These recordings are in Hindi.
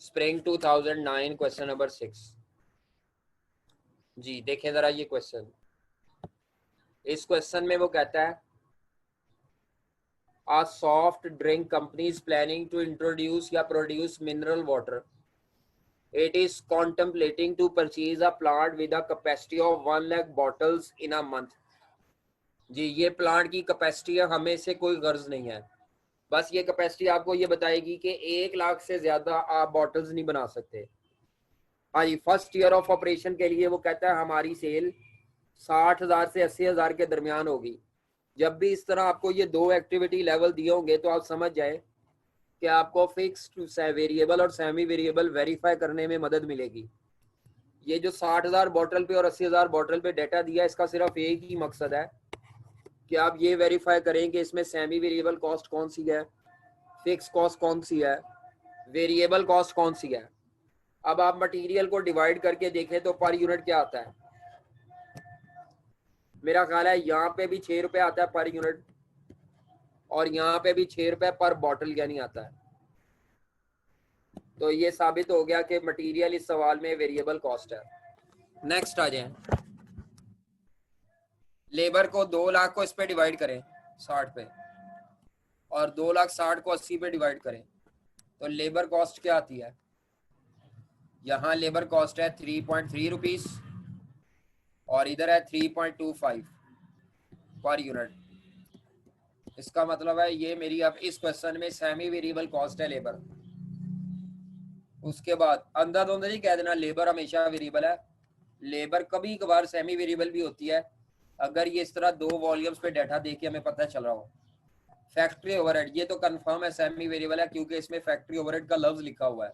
स्प्रिंग 2009 क्वेश्चन नंबर 6 जी। देखें जरा ये क्वेश्चन। इस क्वेश्चन में वो कहता है a soft drink company is planning to introduce या produce mineral water. It is contemplating to purchase a plant with a capacity of 1 lakh bottles in a month. जी, ये प्लांट की कैपेसिटी है, हमें से कोई गर्ज नहीं है। बस ये कैपेसिटी आपको ये बताएगी कि 1 लाख से ज्यादा आप बॉटल्स नहीं बना सकते। हाँ जी, फर्स्ट ईयर ऑफ ऑपरेशन के लिए वो कहता है हमारी सेल 60,000 से 80,000 के दरमियान होगी। जब भी इस तरह आपको ये दो एक्टिविटी लेवल दिए होंगे तो आप समझ जाए कि आपको फिक्स्ड वेरिएबल और सेमी वेरिएबल वेरीफाई करने में मदद मिलेगी। ये जो 60,000 बॉटल पे और 80,000 बॉटल पे डाटा दिया, इसका सिर्फ एक ही मकसद है कि आप ये वेरीफाई करें कि इसमें सेमी वेरिएबल कॉस्ट कौन सी है, फिक्स कॉस्ट कौन सी है, वेरिएबल कॉस्ट कौन सी है। अब आप मटेरियल को डिवाइड करके देखें तो पर यूनिट क्या आता है। मेरा ख्याल है यहाँ पे भी 6 रुपए आता है पर यूनिट और यहाँ पे भी 6 रुपए पर बॉटल यानी आता है। तो ये साबित हो गया कि मटेरियल इस सवाल में वेरिएबल कॉस्ट है। नेक्स्ट आ जाए। लेबर को 2 लाख को इस पे डिवाइड करें 60 पे और 2 लाख 60 को 80 पे डिवाइड करें तो लेबर कॉस्ट क्या आती है। यहाँ लेबर कॉस्ट है 3.3 रुपीज और इधर है 3.25 पर यूनिट। इसका मतलब है ये मेरी अब इस क्वेश्चन में सेमी वेरिएबल कॉस्ट है लेबर। उसके बाद अंधाधुंध नहीं कह देना लेबर हमेशा वेरिएबल है। लेबर कभी कभार सेमी वेरिएबल भी होती है अगर ये इस तरह दो वॉल्यूम्स पे डाटा देके हमें पता चल रहा हो। फैक्ट्री ओवरहेड ये तो कंफर्म है सेमी वेरिएबल है क्योंकि इसमें फैक्ट्री ओवरहेड का लफ्ज लिखा हुआ है,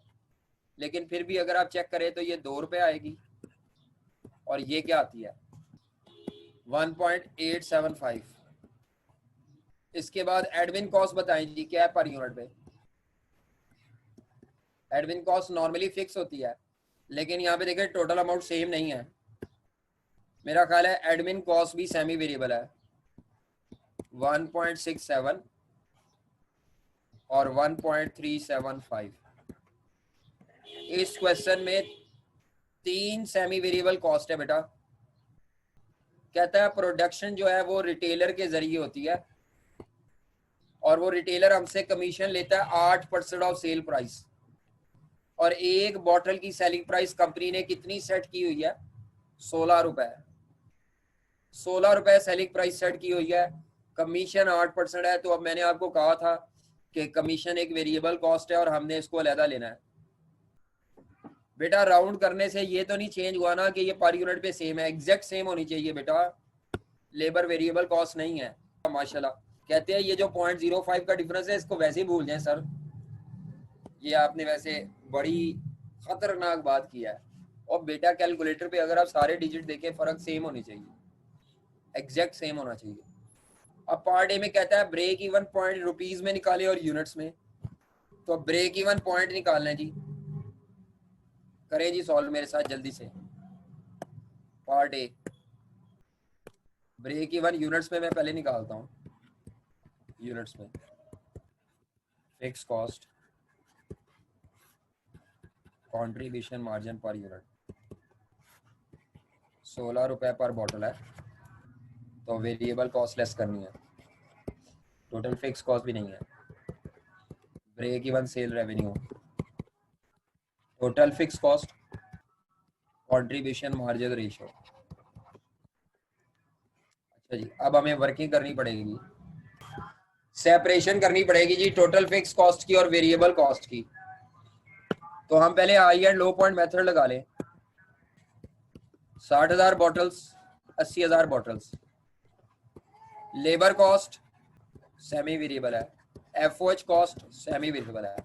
लेकिन फिर भी अगर आप चेक करें तो ये 2 रुपए आएगी और ये क्या आती है 1.875। इसके बाद एडमिन कॉस्ट बताएं जी क्या है पर यूनिट पे। एडमिन कॉस्ट नॉर्मली फिक्स होती है लेकिन यहाँ पे देखें टोटल अमाउंट सेम नहीं है। मेरा ख्याल है एडमिन कॉस्ट भी सेमी वेरिएबल है 1.67 और 1.375। इस क्वेश्चन में 3 सेमी वेरिएबल कॉस्ट है बेटा। कहता है प्रोडक्शन जो है वो रिटेलर के जरिए होती है और वो रिटेलर हमसे कमीशन लेता है 8% ऑफ सेल प्राइस और एक बॉटल की सेलिंग प्राइस कंपनी ने कितनी सेट की हुई है 16 रुपए। 16 रुपए सेलिंग प्राइस सेट की हुई है, कमीशन 8% है। तो अब मैंने आपको कहा था कि कमीशन एक वेरिएबल कॉस्ट है और हमने इसको अलहदा लेना है। बेटा राउंड करने से ये तो नहीं चेंज हुआ ना कि ये पर यूनिट पे सेम है, एग्जैक्ट सेम होनी चाहिए बेटा। लेबर वेरिएबल कॉस्ट नहीं है। माशाल्लाह कहते हैं ये जो 0.05 का डिफरेंस है इसको वैसे ही भूल जाए सर, ये आपने वैसे बड़ी खतरनाक बात किया है। और बेटा कैलकुलेटर पे अगर आप सारे डिजिट देखें फर्क सेम होनी चाहिए, एग्जैक्ट सेम होना चाहिए। अब पार्ट ए में कहता है ब्रेक इवन पॉइंट रुपीज में निकाले और यूनिट्स में। तो ब्रेक इवन पॉइंट निकालना है जी, करें जी सॉल्व मेरे साथ जल्दी से। Part A break even units में मैं पहले निकालता हूँ। यूनिट्स में fix cost contribution margin per unit 16 रुपए पर बॉटल है तो वेरिएबल कॉस्ट लेस करनी है, टोटल फिक्स कॉस्ट भी नहीं है। Break even sale revenue total fix cost contribution margin ratio. अच्छा जी, अब हमें वर्किंग करनी पड़ेगी जी, सेपरेशन करनी पड़ेगी जी टोटल फिक्स कॉस्ट की और वेरिएबल कॉस्ट की। तो हम पहले high and low point method लगा लें। 60,000 bottles 80,000 bottles. Labour cost semi variable है, एफओएच कॉस्ट सेमी वेरिएबल है,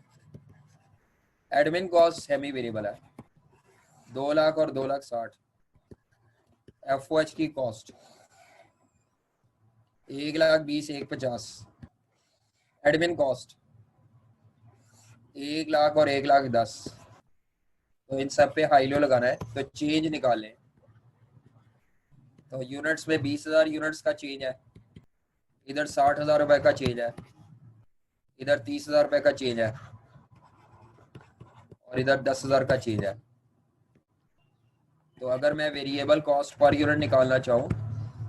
एडमिन कॉस्ट सेमी वेरिएबल है 2 लाख और 2 लाख 60। एफओएच की cost 1 lakh 20 1 50। Admin cost 1 lakh और 1 लाख 10। तो इन सब पे हाई लो लगाना है तो चेंज निकालें। तो यूनिट्स में 20,000 यूनिट्स का चेंज है, इधर 60,000 रुपए का चेंज है, इधर 30,000 रुपए का चेंज है और इधर 10,000 का चीज है। तो अगर मैं वेरिएबल कॉस्ट पर यूनिट निकालना चाहूँ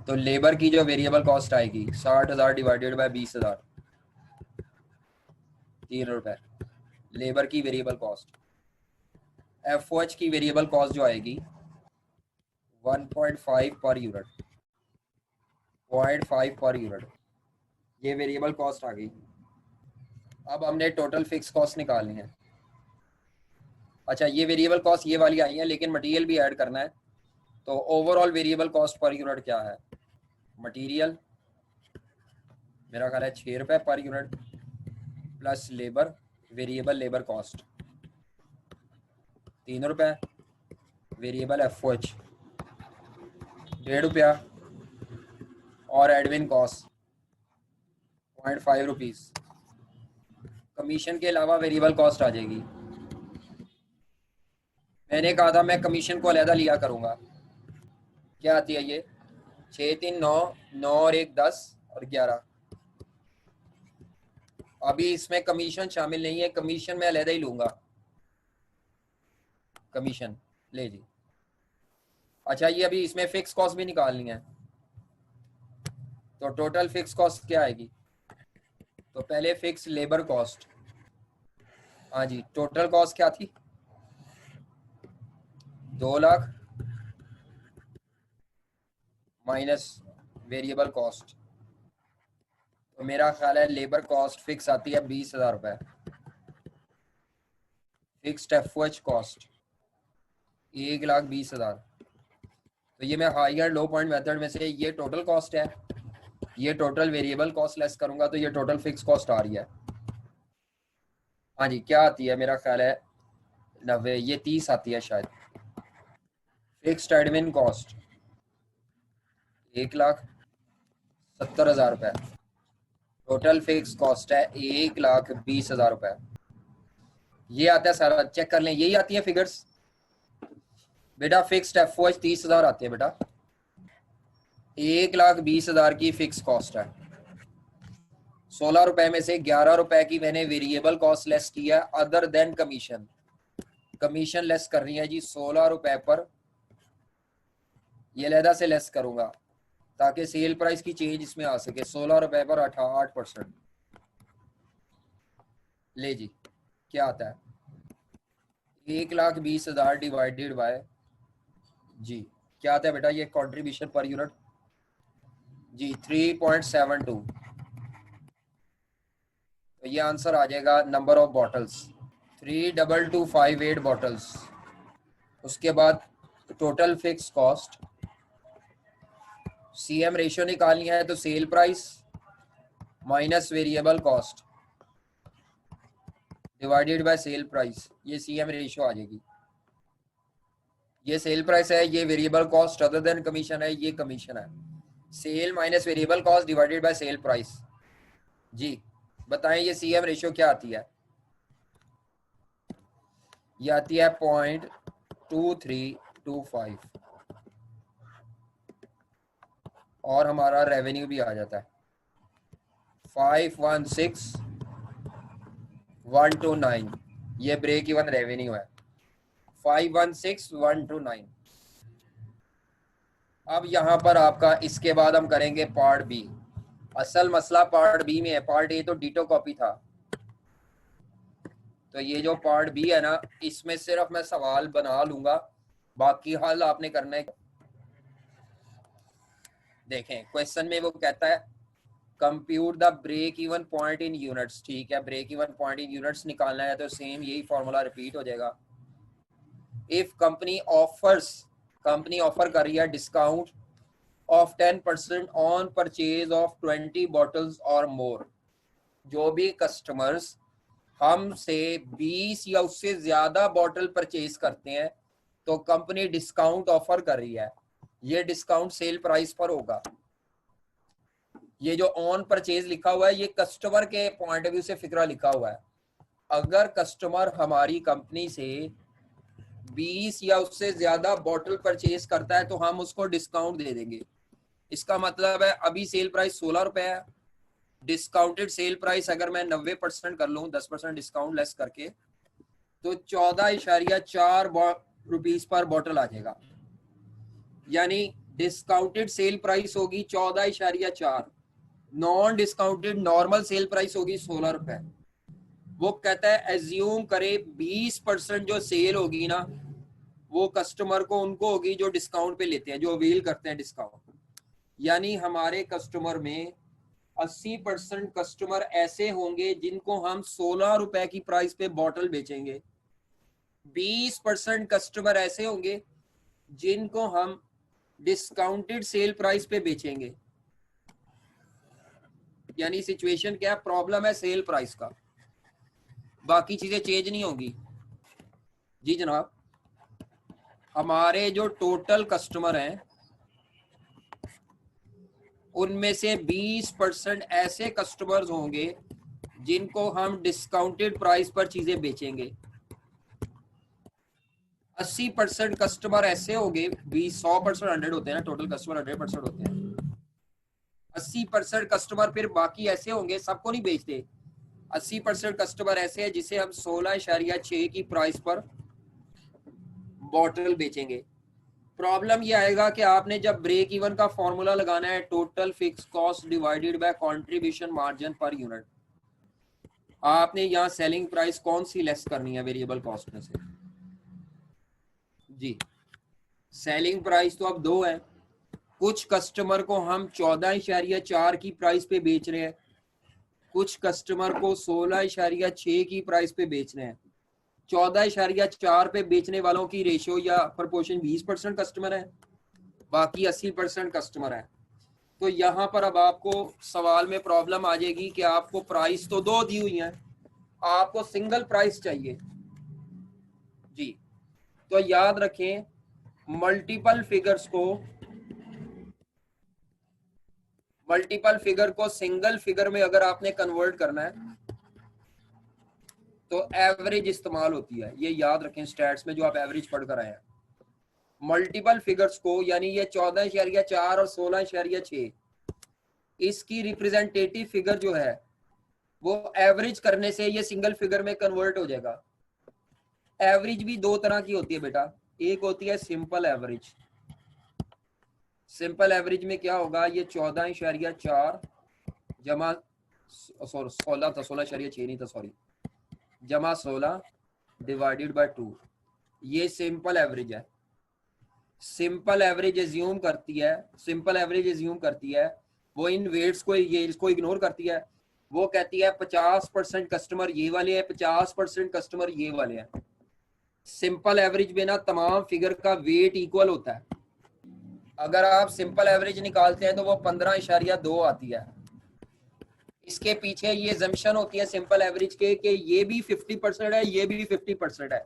तो लेबर की जो वेरिएबल कॉस्ट आएगी 60,000 डिवाइडेड बाय 20,000, 3 रुपए लेबर की वेरिएबल कॉस्ट। एफओएच की वेरिएबल कॉस्ट जो आएगी 1.5 पर यूनिट, 0.5 पर यूनिट, ये वेरिएबल कॉस्ट आ गई। अब हमने टोटल फिक्स कॉस्ट निकालनी है। अच्छा, ये वेरिएबल कॉस्ट ये वाली आई है, लेकिन मटेरियल भी ऐड करना है। तो overall variable cost per unit क्या है? मटेरियल मेरा ख्याल है 6 रुपए per unit plus labour, variable labour cost 3 रुपए, वेरिएबल एफओएच 1.5 रुपया और एडमिन कॉस्ट 0.5 रुपीज़। कमीशन के अलावा वेरिएबल कॉस्ट आ जाएगी। मैंने कहा था मैं कमीशन को अलहदा लिया करूँगा। क्या आती है ये? 6 3 9, 9 और 1 10 और 11। अभी इसमें कमीशन शामिल नहीं है, कमीशन मैं अलहदा ही लूँगा। कमीशन ले जी। अच्छा, ये अभी इसमें फिक्स कॉस्ट भी निकालनी है। तो टोटल फिक्स कॉस्ट क्या आएगी? तो पहले फिक्स लेबर कॉस्ट। हाँ जी, टोटल कॉस्ट क्या थी? 2 लाख माइनस वेरिएबल कॉस्ट। तो मेरा ख्याल है लेबर कॉस्ट फिक्स आती है 20,000 रुपए। Fixed FOH cost 1,20,000। तो ये मैं high and low point method में से ये टोटल कॉस्ट है, ये टोटल वेरिएबल कॉस्ट लेस करूंगा तो ये टोटल फिक्स कॉस्ट आ रही है। हाँ जी, क्या आती है? मेरा ख्याल है 90, ये 30 आती है शायद। फिक्स्ड एडमिन कॉस्ट 1,70,000 रुपए। टोटल फिक्स कॉस्ट है 1,20,000 रुपए। ये आता है सारा, चेक कर लें, यही आती है फिगर्स बेटा। फिक्स्ड एफओएच 30,000 आती है बेटा। 1,20,000 की फिक्स कॉस्ट है। 16 रुपए में से 11 रुपए की मैंने वेरिएबल कॉस्ट लेस की है other than commission. Commission less करनी है जी 16 रुपए पर, ये लहदा से लेस करूंगा ताकि सेल प्राइस की चेंज इसमें आ सके। 16 रुपए पर 8%। ले जी, क्या आता है? 1,20,000 डिवाइडेड बाय जी, क्या आता है बेटा? ये कंट्रीब्यूशन पर यूनिट जी 3.72। तो ये आंसर आ जाएगा नंबर ऑफ बॉटल्स 32258 बॉटल्स। उसके बाद total fix cost, CM ratio निकालनी है तो sale price minus variable cost divided by sale price, ये सीएम रेशियो आ जाएगी। ये सेल प्राइस है, ये variable cost other than commission है, ये कमीशन है। Sale minus variable cost divided by sale price. जी बताएं ये सीएम रेशियो क्या आती है? ये आती है 0.2325 और हमारा रेवेन्यू भी आ जाता है 516,129। ये ब्रेक इवन रेवेन्यू है 516,129। अब यहाँ पर आपका, इसके बाद हम करेंगे पार्ट बी। असल मसला पार्ट बी में है, पार्ट ए तो डीटो कॉपी था। तो ये जो पार्ट बी है ना, इसमें सिर्फ मैं सवाल बना लूंगा, बाकी हल आपने करना है। देखें क्वेश्चन में वो कहता है compute the break even point in units. ठीक है, break even point in units निकालना है तो सेम यही फॉर्मूला रिपीट हो जाएगा। इफ कंपनी ऑफर कर रही है discount of 10% on purchase of 20 bottles और मोर। जो भी कस्टमर्स हमसे 20 या उससे ज्यादा बॉटल परचेज करते हैं तो कंपनी डिस्काउंट ऑफर कर रही है। ये डिस्काउंट सेल प्राइस पर होगा। ये जो ऑन परचेज लिखा हुआ है ये कस्टमर के पॉइंट ऑफ व्यू से फिक्रा लिखा हुआ है। अगर कस्टमर हमारी कंपनी से 20 या उससे ज्यादा बॉटल परचेज करता है तो हम उसको डिस्काउंट दे देंगे। इसका मतलब है अभी सेल प्राइस 16 रुपए है, डिस्काउंटेड सेल प्राइस अगर मैं 90% कर लूं 10% डिस्काउंट लेस करके तो 14.4 रुपीस पर बॉटल आ जाएगा, यानी डिस्काउंटेड सेल प्राइस होगी 14.4, non discounted normal sale price होगी 16 रुपए। वो कहता है एज्यूम करे 20% जो सेल होगी ना वो कस्टमर को उनको होगी जो डिस्काउंट पे लेते हैं, जो अवील करते हैं डिस्काउंट। यानी हमारे कस्टमर में 80% कस्टमर ऐसे होंगे जिनको हम 16 रुपए की प्राइस पे बॉटल बेचेंगे, 20% कस्टमर ऐसे होंगे जिनको हम डिस्काउंटेड सेल प्राइस पे बेचेंगे। यानी सिचुएशन क्या है, प्रॉब्लम है सेल प्राइस का, बाकी चीजें चेंज नहीं होंगी। जी जनाब, हमारे जो टोटल कस्टमर हैं उनमें से 20% ऐसे कस्टमर्स होंगे जिनको हम डिस्काउंटेड प्राइस पर चीजें बेचेंगे, 80% कस्टमर ऐसे होंगे, 100% 100 होते हैं ना, टोटल कस्टमर 100% होते हैं, 80% कस्टमर फिर बाकी ऐसे होंगे, सबको नहीं बेचते, 80% कस्टमर ऐसे हैं जिसे हम 16.6 की प्राइस पर बॉटल बेचेंगे। प्रॉब्लम ये आएगा कि आपने जब ब्रेक इवन का फॉर्मूला लगाना है, total fix cost divided by contribution margin per unit, आपने यहाँ सेलिंग प्राइस कौन सी लेस करनी है वेरिएबल कॉस्ट में से? जी, सेलिंग प्राइस तो अब दो है, कुछ कस्टमर को हम 14.4 की प्राइस पे बेच रहे हैं, कुछ कस्टमर को 16.6 की प्राइस पे बेच रहे हैं। 14.4 पे बेचने वालों की रेशियो या प्रोपोर्शन 20% कस्टमर है, बाकी 80% कस्टमर है। तो यहाँ पर अब आपको सवाल में प्रॉब्लम आ जाएगी कि आपको प्राइस तो दो दी हुई है, आपको सिंगल प्राइस चाहिए। जी, तो याद रखें मल्टीपल फिगर को सिंगल फिगर में अगर आपने कन्वर्ट करना है तो एवरेज इस्तेमाल होती है, ये याद रखें स्टैट्स में जो आप एवरेज पढ़कर आए हैं। मल्टीपल फिगर्स को यानी ये 14.4 और 16.6 इसकी रिप्रेजेंटेटिव फिगर जो है वो एवरेज करने से ये सिंगल फिगर में कन्वर्ट हो जाएगा। एवरेज भी दो तरह की होती है बेटा, एक होती है सिंपल एवरेज। सिंपल एवरेज में क्या होगा, ये 14.4 जमा 16 था, 16.6 नहीं था सॉरी, जमा 16 डिवाइडेड बाय 2, ये सिंपल एवरेज है। सिंपल एवरेज एज्यूम करती है वो इन वेट्स को, ये इसको इग्नोर करती है, वो कहती है 50% कस्टमर ये वाले हैं, 50% कस्टमर ये वाले हैं। सिंपल एवरेज में ना तमाम फिगर का वेट इक्वल होता है। अगर आप सिंपल एवरेज निकालते हैं तो वो 15.2 आती है। इसके पीछे ये जम्पशन होती है सिंपल एवरेज के कि ये भी 50% है, ये भी 50% है,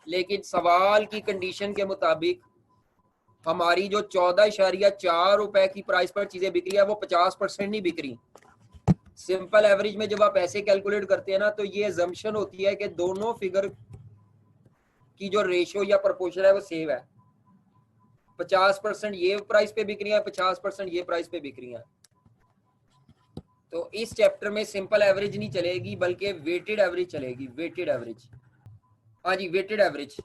लेकिन सवाल की कंडीशन के मुताबिक हमारी जो 14.4 रुपए की प्राइस पर चीजें बिक रही है वो 50% नहीं बिक रही। सिंपल एवरेज में जब आप ऐसे कैलकुलेट करते हैं ना तो ये अजम्पशन होती है कि दोनों फिगर की जो रेशियो या प्रोपोर्शन है वो सेम है, 50% ये प्राइस पे बिक रही है, 50% ये प्राइस पे बिक रही है। तो इस चैप्टर में सिंपल एवरेज नहीं चलेगी बल्कि वेटेड एवरेज चलेगी, वेटेड एवरेज। हाँ जी, वेटेड एवरेज।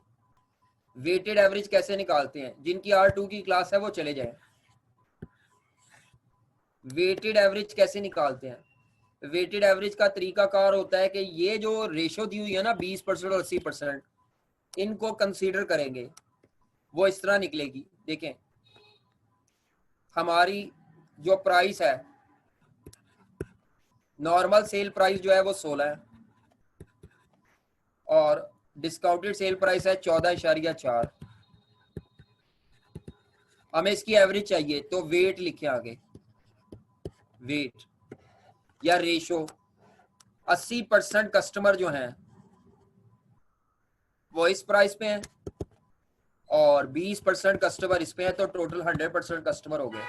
वेटेड एवरेज कैसे निकालते हैं, जिनकी R2 की क्लास है वो चले जाएं। वेटेड एवरेज कैसे निकालते हैं, वेटेड एवरेज का तरीकाकार होता है कि ये जो रेशो दी हुई है ना 20% और 80%, इनको कंसीडर करेंगे, वो इस तरह निकलेगी। देखें हमारी जो प्राइस है, नॉर्मल सेल प्राइस जो है वो 16 है और डिस्काउंटेड सेल प्राइस है 14.4। हमें इसकी एवरेज चाहिए तो वेट लिखे आगे, वेट या रेशो। 80% कस्टमर जो हैं वो इस प्राइस पे हैं और 20% कस्टमर इस पे हैं, तो टोटल 100% कस्टमर हो गए।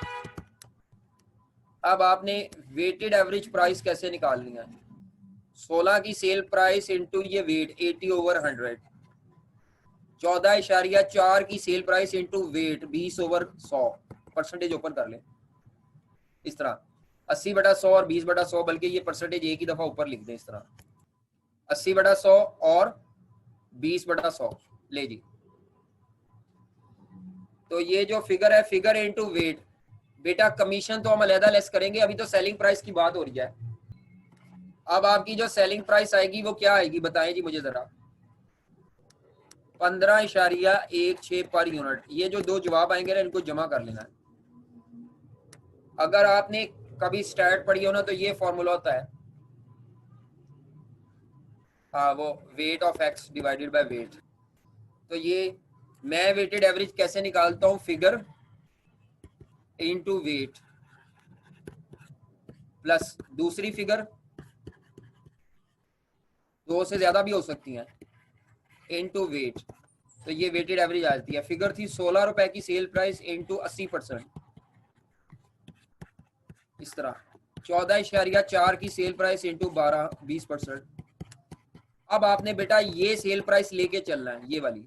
अब आपने वेटेड एवरेज प्राइस कैसे निकालनी है, 16 की सेल प्राइस इंटू ये वेट 80/100, 14.4 की sale price into weight 20/100, percentage open कर लें इस तरह 80/100 और 20/100, बल्कि ये परसेंटेज एक ही दफा ऊपर लिख दें इस तरह 80/100 और 20/100 ले जी। तो ये जो फिगर है, फिगर इनटू वेट, बेटा कमीशन तो हम अलहदा लेस करेंगे, अभी तो सेलिंग प्राइस की बात हो रही है। अब आपकी जो सेलिंग प्राइस आएगी वो क्या आएगी बताएं जी मुझे जरा। 15.16 पर यूनिट। ये जो दो जवाब आएंगे ना इनको जमा कर लेना है। अगर आपने कभी स्टैट पढ़ी हो ना तो ये फॉर्मूला होता है, हाँ वो weight of x divided by weight. तो ये मैं वेटेड एवरेज कैसे निकालता हूँ, फिगर इनटू वेट प्लस दूसरी फिगर, दो से ज्यादा भी हो सकती हैं, इनटू वेट। तो ये वेटेड एवरेज आ जाती है। फिगर थी 16 रुपए की सेल प्राइस इनटू 80%, इस तरह 14.4 की सेल प्राइस इंटू 20%। अब आपने बेटा ये सेल प्राइस लेके चलना है, ये वाली।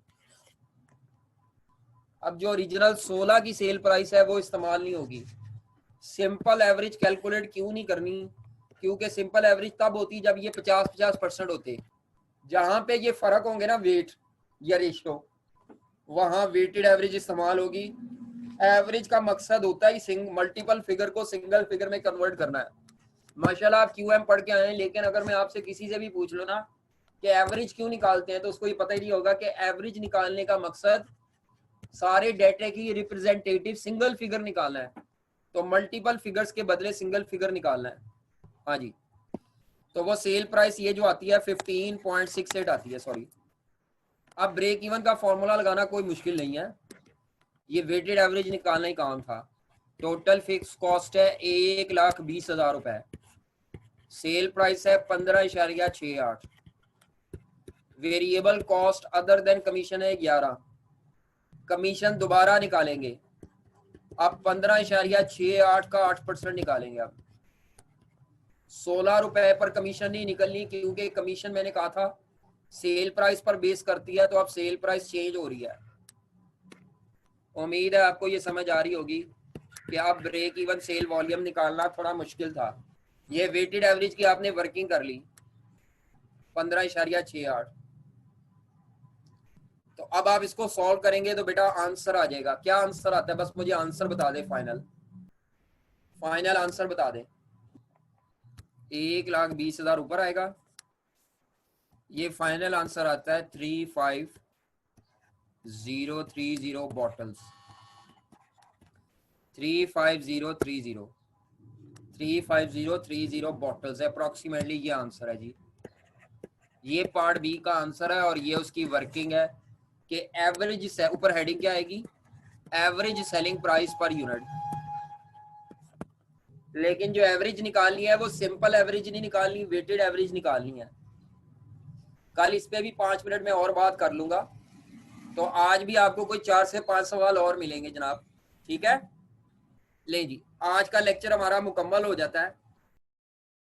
अब जो ओरिजिनल 16 की सेल प्राइस है वो इस्तेमाल नहीं होगी। सिंपल एवरेज कैलकुलेट क्यों नहीं करनी, क्योंकि सिंपल एवरेज तब होती जब ये 50-50% होते। जहां पे ये फर्क होंगे ना वेट या रेशियो, वहां वेटेड एवरेज इस्तेमाल होगी। एवरेज का मकसद होता है मल्टीपल फिगर को सिंगल फिगर में कन्वर्ट करना है। माशाल्लाह आप क्यूएम पढ़ के आए हैं, लेकिन अगर मैं आपसे किसी से भी पूछ लो ना कि एवरेज क्यों निकालते हैं तो उसको ये पता ही नहीं होगा कि एवरेज निकालने का मकसद सारे डेटा की रिप्रेजेंटेटिव सिंगल फिगर निकालना है। तो मल्टीपल फिगर्स के बदले सिंगल फिगर निकालना है। हाँ जी, तो वो सेल प्राइस ये जो आती है 15.68 आती है, सॉरी। अब ब्रेक इवन का फॉर्मूला लगाना कोई मुश्किल नहीं है, ये वेटेड एवरेज निकालना ही काम था। टोटल फिक्स कॉस्ट है 1,20,000 रुपए, सेल प्राइस है 15.68, variable cost other than commission है 11, कमीशन दोबारा निकालेंगे। अब 15.68 का 8% निकालेंगे। अब 16 रुपए पर कमीशन नहीं निकलनी, क्योंकि कमीशन मैंने कहा था सेल प्राइस पर बेस करती है, तो अब सेल प्राइस चेंज हो रही है। उम्मीद है आपको ये समझ आ रही होगी कि अब ब्रेक इवन सेल वॉल्यूम निकालना थोड़ा मुश्किल था। ये वेटेड एवरेज की आपने वर्किंग कर ली 15.68। तो अब आप इसको सॉल्व करेंगे तो बेटा आंसर आ जाएगा। क्या आंसर आता है, बस मुझे आंसर बता दे, फाइनल आंसर बता दे। 1,20,000 ऊपर आएगा। ये फाइनल आंसर आता है 35030 बॉटल्स, 35030 बॉटल्स अप्रोक्सीमेटली ये आंसर है जी। ये पार्ट बी का आंसर है और ये उसकी वर्किंग है कि एवरेज से ऊपर हेडिंग क्या आएगी, average selling price per unit. लेकिन जो एवरेज निकालनी है वो सिंपल एवरेज नहीं निकालनी, वेटेड एवरेज निकालनी है। कल इस पे भी 5 मिनट में और बात कर लूंगा। तो आज भी आपको कोई 4 से 5 सवाल और मिलेंगे जनाब, ठीक है। ले जी, आज का लेक्चर हमारा मुकम्मल हो जाता है।